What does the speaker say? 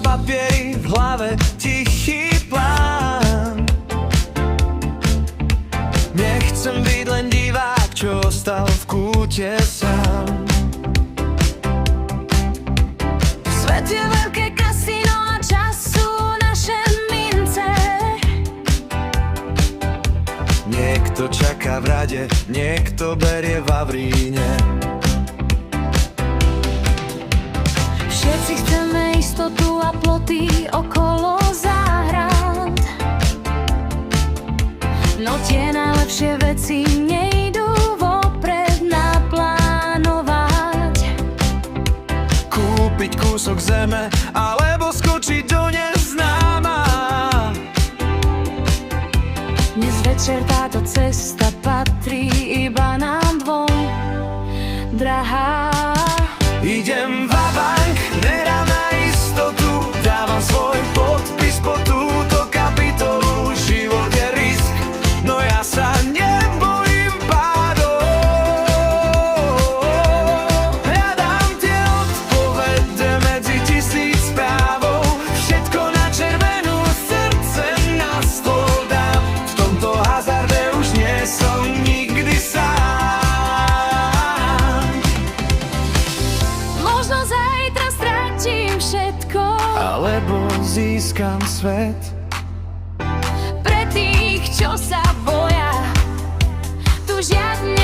papieri, v hlave tichý plán. Nechcem byť len divák, čo ostal v kúte sám. Svet je veľké kasíno a čas sú naše mince. Niekto čaká v rade, niekto berie v Vavríne. Všetci chceme istotu a ploty okolo záhrad, no tie najlepšie veci nejdú vopred naplánovať. Kúpiť kúsok zeme, alebo skočiť do neznáma. Dnes večer táto cesta patrí iba nám dvom, drahá. Idem vabank, nerám na istotu, dávam svoj podpis po túto kapitolu. Život je risk, no ja sa nebojím pádov. Hľadám tie odpovede medzi 1000 správou. Všetko na červenú, srdce na stôl dám. V tomto hazarde už nie som nikdy sám. Možno zajtra stratím všetko, Alebo získam svet. pre tých, čo sa boja, tu žiadne